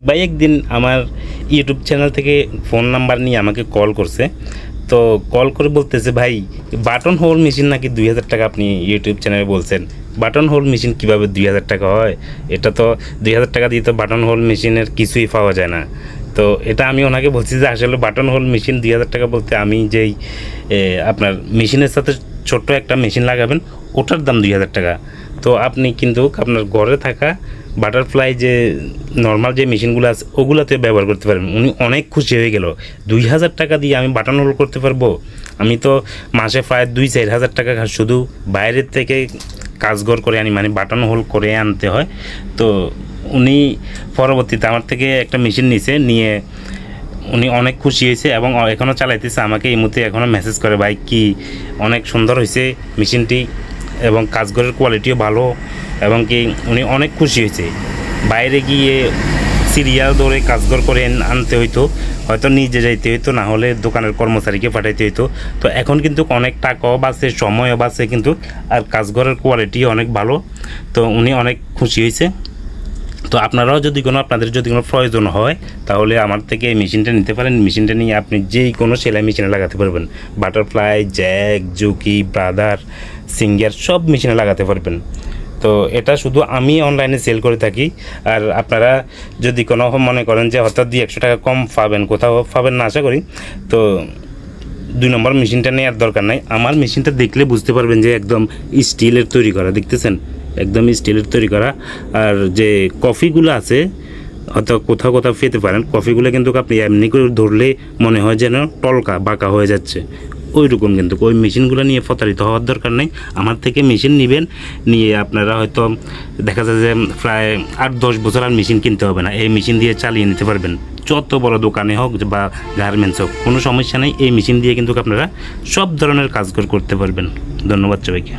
ভাই একদিন আমার ইউটিউব চ্যানেল থেকে ফোন নাম্বার নিয়ে আমাকে কল করছে। তো কল করে বলতেছে, ভাই বাটন হোল মেশিন নাকি 2000 টাকা আপনি ইউটিউব চ্যানেলে বলছেন। বাটন হোল মেশিন কীভাবে 2000 টাকা হয়? এটা তো 2000 টাকা দিয়ে তো বাটন হোল মেশিনের কিছুই পাওয়া যায় না। তো এটা আমি ওনাকে বলছি যে আসলে বাটন হোল মেশিন 2000 টাকা বলতে আমি যেই আপনার মেশিনের সাথে ছোট্ট একটা মেশিন লাগাবেন ওটার দাম 2000 টাকা। তো আপনি কিন্তু আপনার ঘরে থাকা বাটারফ্লাই যে নর্মাল যে মেশিনগুলো আছে ওগুলোতে ব্যবহার করতে পারবেন। উনি অনেক খুশি হয়ে গেল, 2000 টাকা দিয়ে আমি বাটন হোল করতে পারবো। আমি তো মাসে প্রায় 2-4 হাজার টাকা শুধু বাইরের থেকে কাজঘর করে আনি, মানে বাটন হোল করে আনতে হয়। তো উনি পরবর্তীতে আমার থেকে একটা মেশিন নিয়ে উনি অনেক খুশি হয়েছে এবং এখনও চালাইতেছে। আমাকে এই মুহূর্তে এখনও মেসেজ করে, ভাই কি অনেক সুন্দর হয়েছে মেশিনটি এবং কাজঘরের কোয়ালিটিও ভালো, এবং কি উনি অনেক খুশি হয়েছে। বাইরে গিয়ে সিরিয়াল ধরে কাজঘর করে আনতে হইতো, হয়তো নিজে যাইতে হইতো, না হলে দোকানের কর্মচারীকে পাঠাইতে হইতো। তো এখন কিন্তু অনেক টাকাও বাঁচে, সময়ও বাঁচে, কিন্তু আর কাজঘরের কোয়ালিটি অনেক ভালো। তো উনি অনেক খুশি হয়েছে। তো আপনারাও আপনাদের যদি কোনো প্রয়োজন হয় তাহলে আমার থেকে এই মেশিনটা নিতে পারেন। মেশিনটা নিয়ে আপনি যেই কোনো সেলাই মেশিনে লাগাতে পারবেন, butterfly, Jack, Juki, brother, singer সব মেশিনে লাগাতে পারবেন। তো এটা শুধু আমি অনলাইনে সেল করে থাকি। আর আপনারা যদি কোনো মনে করেন যে হয়তো 200 টাকা কম পাবেন, কোথাও পাবেন না আশা করি, তো 2 নম্বর মেশিনটা নেওয়ার দরকার নাই। আমার মেশিনটা দেখলে বুঝতে পারবেন যে একদম স্টিলের তৈরি করা, দেখতেছেন একদম স্টিলের তৈরি করা। আর যে কফিগুলো আছে হয়তো কোথাও পেতে পারেন, কফিগুলো কিন্তু আপনি এমনি করে ধরলে মনে হয় যেন টলকা বাঁকা হয়ে যাচ্ছে, ওই রকম। কিন্তু ওই মেশিনগুলো নিয়ে প্রতারিত হওয়ার দরকার নেই। আমার থেকে মেশিন নিয়ে আপনারা হয়তো দেখা যায় যে প্রায় 8-10 বছর আর মেশিন কিনতে হবে না, এই মেশিন দিয়ে চালিয়ে নিতে পারবেন। যত বড় দোকানে হোক বা গার্মেন্টস হোক, কোনো সমস্যা নেই। এই মেশিন দিয়ে কিন্তু আপনারা সব ধরনের কাজ করতে পারবেন। ধন্যবাদ সবাইকে।